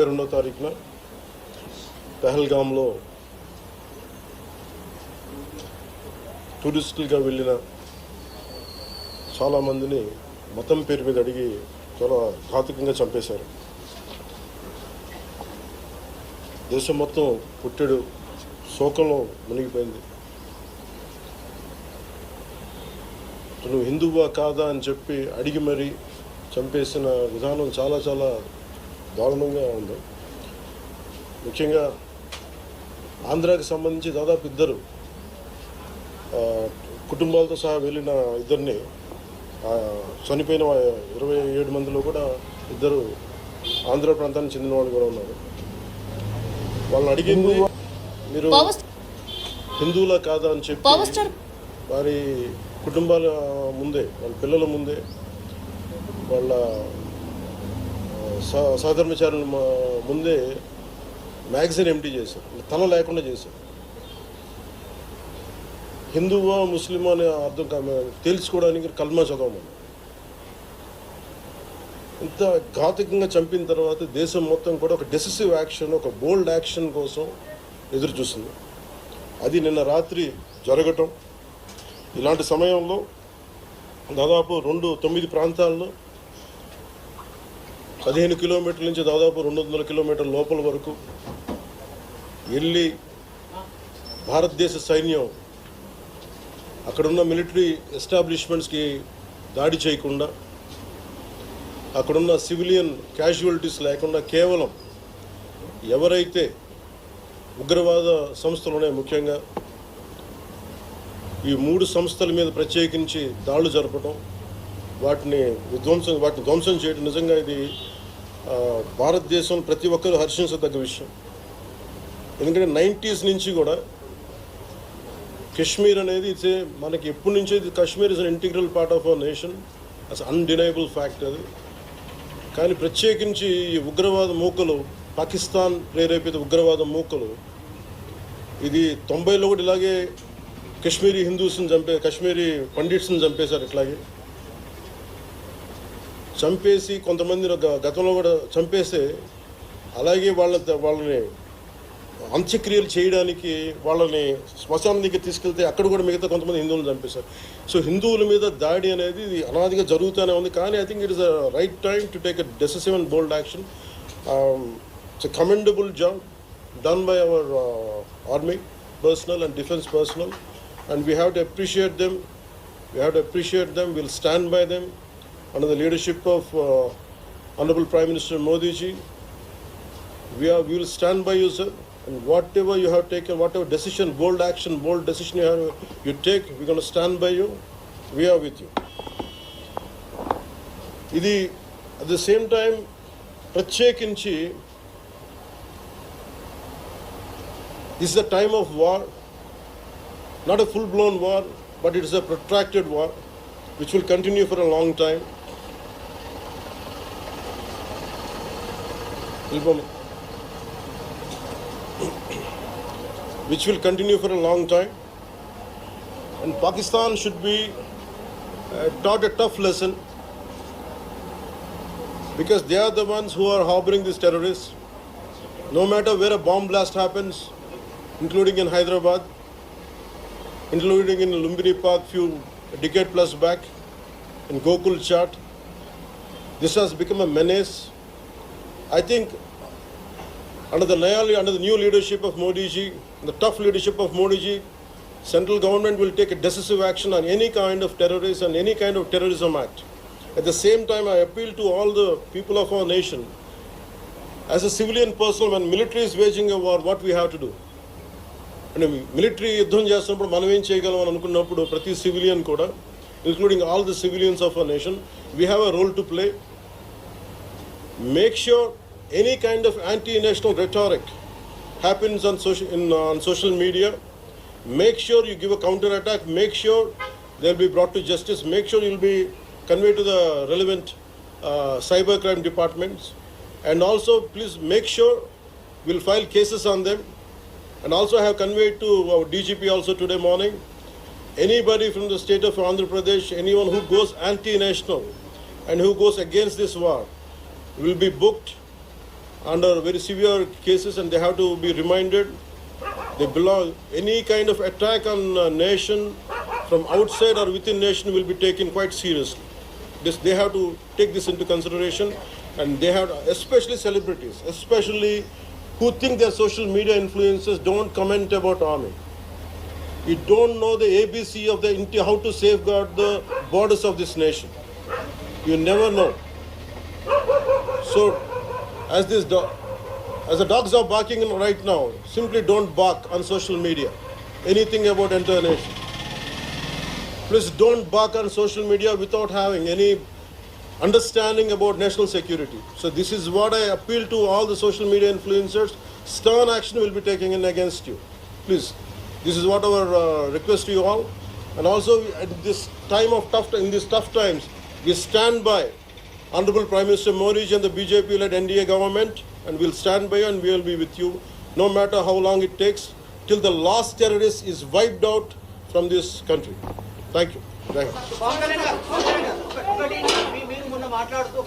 2వ తారీఖున పహల్గామ్లో టూరిస్టులుగా వెళ్ళిన చాలామందిని మతం పేరు మీద అడిగి చాలా ఘాతుకంగా చంపేశారు. దేశం మొత్తం పుట్టెడు శోకంలో మునిగిపోయింది. నువ్వు హిందువా కాదా అని చెప్పి అడిగి మరీ చంపేసిన విధానం చాలా చాలా దారుణంగా ఉంది. ముఖ్యంగా ఆంధ్రాకి సంబంధించి దాదాపు 2 కుటుంబాలతో సహా వెళ్ళిన 2 చనిపోయిన 27 మందిలో కూడా 2 ఆంధ్ర ప్రాంతానికి చెందిన వాళ్ళు కూడా ఉన్నారు. వాళ్ళని అడిగింది మీరు హిందువులా కాదా అని చెప్పి వారి కుటుంబాల ముందే, వాళ్ళ పిల్లల ముందే, వాళ్ళ సహధర్మచారుల ముందే మ్యాగజైన్ ఎంటీ చేశారు, తల లేకుండా చేశారు. హిందువా ముస్లిమా అనే అర్థం తేల్చుకోవడానికి కల్మా చదవమని. ఇంత ఘాతుకంగా చంపిన తర్వాత దేశం మొత్తం కూడా ఒక డెసిసివ్ యాక్షన్, ఒక బోల్డ్ యాక్షన్ కోసం ఎదురు చూస్తుంది. అది నిన్న రాత్రి జరగటం. ఇలాంటి సమయంలో దాదాపు 9 ప్రాంతాల్లో 15 కిలోమీటర్ల నుంచి దాదాపు 200 కిలోమీటర్ల లోపల వరకు వెళ్ళి భారతదేశ సైన్యం అక్కడున్న మిలిటరీ ఎస్టాబ్లిష్మెంట్స్కి దాడి చేయకుండా, అక్కడున్న సివిలియన్ క్యాజువాలిటీస్ లేకుండా కేవలం ఎవరైతే ఉగ్రవాద సంస్థలు ఉన్నాయో, ముఖ్యంగా ఈ 3 సంస్థల మీద ప్రత్యేకించి దాడులు జరపడం, వాటిని ధ్వంసం చేయడం నిజంగా ఇది భారతదేశంలో ప్రతి ఒక్కరు హర్షించదగ్గ విషయం. ఎందుకంటే 90s నుంచి కూడా కశ్మీర్ అనేది మనకి ఎప్పటి నుంచో Kashmir is an integral part of our nation, as undeniable fact అది. కానీ ప్రత్యేకించి ఈ ఉగ్రవాద మూకలు, పాకిస్తాన్ ప్రేరేపిత ఉగ్రవాద మూకలు, ఇది 90లో కూడా ఇలాగే కశ్మీరీ హిందూస్ని కశ్మీరీ పండిట్స్ని చంపేశారు. ఇట్లాగే చంపేసి కొంతమందిని గతంలో కూడా చంపేస్తే అలాగే వాళ్ళని అంత్యక్రియలు చేయడానికి వాళ్ళని శ్మశానం దగ్గర తీసుకెళ్తే అక్కడ కూడా మిగతా కొంతమంది హిందువులను చంపేశారు. సో హిందువుల మీద దాడి అనేది ఇది అనాదిగా జరుగుతూనే ఉంది. కానీ I think it is a right time to take a decisive and bold action. It's a commendable job done by our army personnel and defense personnel, and we have to appreciate them. We'll stand by them under the leadership of Honorable Prime Minister Modi ji. We will stand by you, sir, and whatever you have taken, whatever decision, bold action, bold decision you take, we're going to stand by you. We are with you. Idi at the same time ప్రత్యేకించి this is a time of war, not a full-blown war, but it is a protracted war which will continue for a long time. Which will continue for a long time. And Pakistan should be taught a tough lesson, because they are the ones who are harboring these terrorists. No matter where a bomb blast happens, including in Hyderabad, including in Lumbini Park a decade plus back, in Gokul Chat, this has become a menace. I think under the new leadership of Modi ji, the tough leadership of Modi ji, central government will take a decisive action on any kind of terrorism and any kind of terrorism act. At the same time, I appeal to all the people of our nation, as a civilian person, when military is waging a war, what we have to do? అంటే military యుద్ధం చేస్తున్నప్పుడు మనం ఏం చేయగలం అని అనుకున్నప్పుడు ప్రతి civilian కూడా, including all the civilians of our nation, we have a role to play. Make sure any kind of anti-national rhetoric happens on social media. Make sure you give a counter attack. Make sure they'll be brought to justice. Make sure you'll be conveyed to the relevant cybercrime departments. And also, please make sure we'll file cases on them. And also I have conveyed to our DGP also today morning, anybody from the state of Andhra Pradesh, anyone who goes anti-national and who goes against this war will be booked under very severe cases, and they have to be reminded. They belong. Any kind of attack on a nation from outside or within nation will be taken quite seriously. They have to take this into consideration, and they have, especially celebrities, especially who think they're social media influencers, don't comment about army. You don't know the ABC of the how to safeguard the borders of this nation. You never know. So, as the dogs are barking right now, simply don't bark on social media. Anything about entire nation. Please don't bark on social media without having any understanding about national security. So this is what I appeal to all the social media influencers. Stern action will be taken in against you. Please. This is what our request to you all. And also at this time of these tough times, we stand by Honorable Prime Minister Modi and the BJP-led NDA government, and we'll stand by you and we will be with you, no matter how long it takes, till the last terrorist is wiped out from this country. Thank you. Thank you.